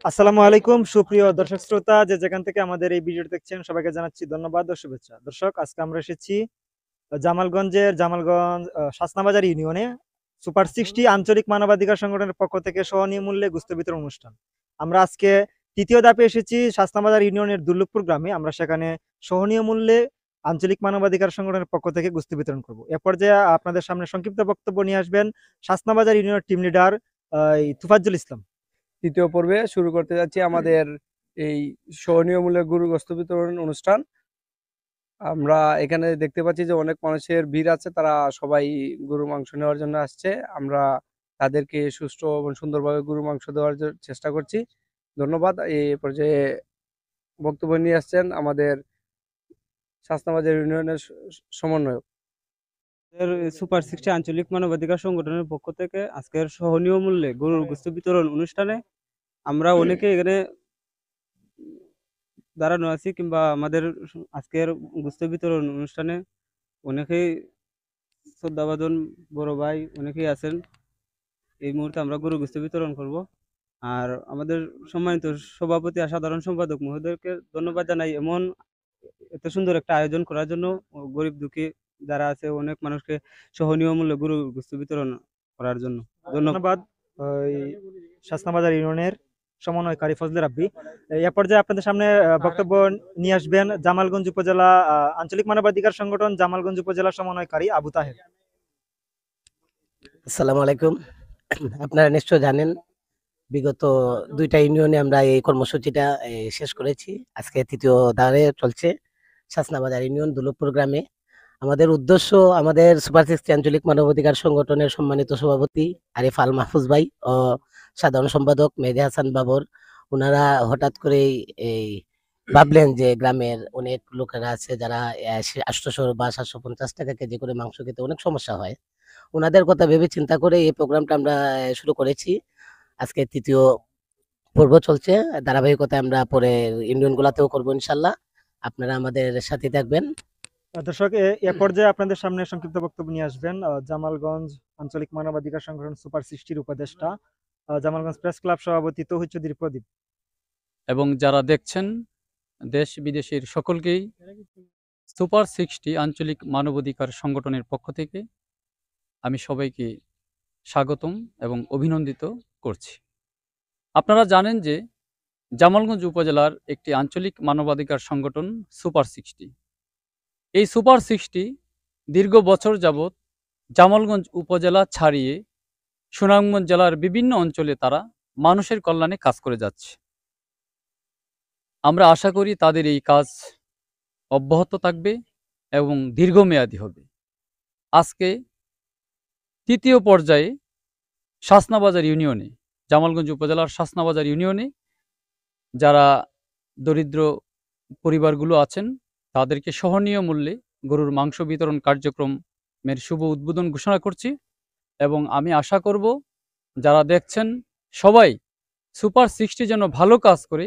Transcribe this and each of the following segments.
আসসালামু আলাইকুম সুপ্রিয় দর্শক শ্রোতা, যে যেখান থেকে আমাদের এই ভিডিওটি দেখছেন সবাইকে জানাচ্ছি ধন্যবাদ ও শুভেচ্ছা। দর্শক, আজকে আমরা এসেছি জামালগঞ্জ শাসনাবাজার ইউনিয়নে সুপার 60 আঞ্চলিক মানবাধিকার সংগঠনের পক্ষ থেকে সহনীয় মূল্যে গোস্ত বিতরণ অনুষ্ঠান। আমরা আজকে তৃতীয় ধাপে এসেছি শাসনাবাজার ইউনিয়নের দুর্লভপুর গ্রামে। আমরা সেখানে সহনীয় মূল্যে আঞ্চলিক মানবাধিকার সংগঠনের পক্ষ থেকে গোস্ত বিতরণ করব। এ পর্যায়ে আপনাদের সামনে সংক্ষিপ্ত বক্তব্য নিয়ে আসবেন শাসনাবাজার ইউনিয়নের টিম লিডার তুফাজ্জল ইসলাম। তৃতীয় পর্বে শুরু করতে যাচ্ছি আমাদের এই সহনীয় মূল্যে গরু গোস্ত বিতরণ অনুষ্ঠান। আমরা এখানে দেখতে পাচ্ছি যে অনেক মানুষের ভিড় আছে, তারা সবাই গরু মাংস নেওয়ার জন্য আসছে। আমরা তাদেরকে সুষ্ঠু এবং সুন্দরভাবে গরু মাংস দেওয়ার চেষ্টা করছি। ধন্যবাদ। এই পর্যায়ে বক্তব্য নিয়ে আসছেন আমাদের শাসনাবাজার ইউনিয়নের সমন্বয়ক। সুপার 60 আঞ্চলিক মানবাধিকার সংগঠনের পক্ষ থেকে আজকের সহনীয় মূল্যে গরুর গোস্ত বিতরণ অনুষ্ঠানে আমরা অনেকে এখানে দাঁড়ানো আছি, কিংবা আমাদের আজকের গোস্ত বিতরণ অনুষ্ঠানে অনেকেই শ্রদ্ধাভাজন বড় ভাই অনেকেই আছেন। এই মুহূর্তে আমরা গরু গোস্ত বিতরণ করব। আর আমাদের সম্মানিত সভাপতি আর সাধারণ সম্পাদক মহোদয়কে ধন্যবাদ জানাই এত সুন্দর একটা আয়োজন করার জন্য। গরিব দুঃখী যারা আছে অনেক মানুষকে সহনীয় মূল্যে গরু গোস্ত বিতরণ করার জন্য ধন্যবাদ শাসনাবাজার ইউনিয়নের সমন্বয়কারী ফজলে রাব্বি। এ পর্যায়ে আপনাদের সামনে বক্তব্য নিয়ে আসবেন জামালগঞ্জ উপজেলা আঞ্চলিক মানবাধিকার সংগঠন জামালগঞ্জ উপজেলা সমন্বয়কারী আবু তাহের। আসসালামু আলাইকুম। আপনারা নিশ্চয় জানেন বিগত দুইটা ইউনিয়নে আমরা এই কর্মসূচিটা শেষ করেছি। আজকে তৃতীয় ধারে চলছে শাসনাবাজার ইউনিয়ন দুর্লভপুর গ্রামে। আমাদের উদ্দেশ্য, আমাদের সুপার 60 আঞ্চলিক মানবাধিকার সংগঠনের সম্মানিত সভাপতি আরিফ আল মাহফুজ ভাই ও সাধারণ সম্পাদক মেহেদী হাসান বাবর, ওনারা হঠাৎ করেই এই ভাবলেন যে গ্রামের অনেক লোকেরা আছে যারা 800 বা 750 টাকা কেজি করে মাংস খেতে অনেক সমস্যা হয়। ওনাদের কথা ভেবে চিন্তা করে এই প্রোগ্রামটা আমরা শুরু করেছি। আজকে তৃতীয় পর্ব চলছে। ধারাবাহিকতায় আমরা পরে ইউনিয়ন গুলাতেও করবো ইনশাল্লাহ। আপনারা আমাদের সাথে থাকবেন। দর্শক, এ পর্যায়ে আপনাদের সামনে সংক্ষিপ্ত বক্তব্য নিয়ে আসবেন জামালগঞ্জ আঞ্চলিক মানবাধিকার সংগঠন সুপার 60 উপদেষ্টা জামালগঞ্জ প্রেস ক্লাব সভাপতি তৌহিদ চৌধুরী প্রদীপ। এবং যারা দেখছেন দেশ বিদেশের সকলকেই সুপার 60 আঞ্চলিক মানবাধিকার সংগঠনের পক্ষ থেকে আমি সবাইকে স্বাগতম এবং অভিনন্দিত করছি। আপনারা জানেন যে জামালগঞ্জ উপজেলার একটি আঞ্চলিক মানবাধিকার সংগঠন সুপার 60। এই সুপার 60 দীর্ঘ বছর যাবৎ জামালগঞ্জ উপজেলা ছাড়িয়ে সুনামগঞ্জ জেলার বিভিন্ন অঞ্চলে তারা মানুষের কল্যাণে কাজ করে যাচ্ছে। আমরা আশা করি তাদের এই কাজ অব্যাহত থাকবে এবং দীর্ঘমেয়াদী হবে। আজকে তৃতীয় পর্যায়ে শাসনাবাজার ইউনিয়নে, জামালগঞ্জ উপজেলার শাসনাবাজার ইউনিয়নে যারা দরিদ্র পরিবারগুলো আছেন তাদেরকে সহনীয় মূল্যে গরুর মাংস বিতরণ কার্যক্রমের শুভ উদ্বোধন ঘোষণা করছি। এবং আমি আশা করব যারা দেখছেন সবাই সুপার 60 যেন ভালো কাজ করে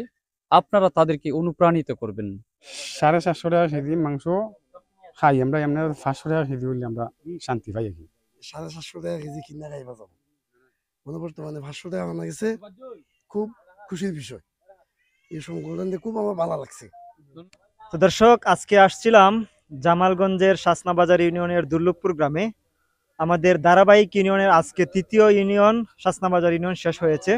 আপনারা তাদেরকে অনুপ্রাণিত করবেন। 750 টাকা কেজি মাংস খাই আমরা, এমনি 500 টাকা কেজি হলে আমরা শান্তি পাই। আর কি 750 টাকা কেজি কিনা খাইবা যাবো, বর্তমানে 500 টাকা আনা গেছে। খুব খুশির বিষয়, এই সংগঠন খুব আমার ভালো লাগছে। তো দর্শক, আজকে আসছিলাম জামালগঞ্জের শাসনাবাজার ইউনিয়নের দুর্লভপুর গ্রামে। আমাদের ধারাবাহিক ইউনিয়নের আজকে তৃতীয় ইউনিয়ন শাসনাবাজার ইউনিয়ন শেষ হয়েছে।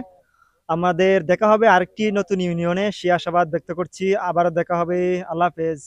আমাদের দেখা হবে আরেকটি নতুন ইউনিয়নে, সে আশাবাদ ব্যক্ত করছি। আবারও দেখা হবে। আল্লাহ হাফেজ।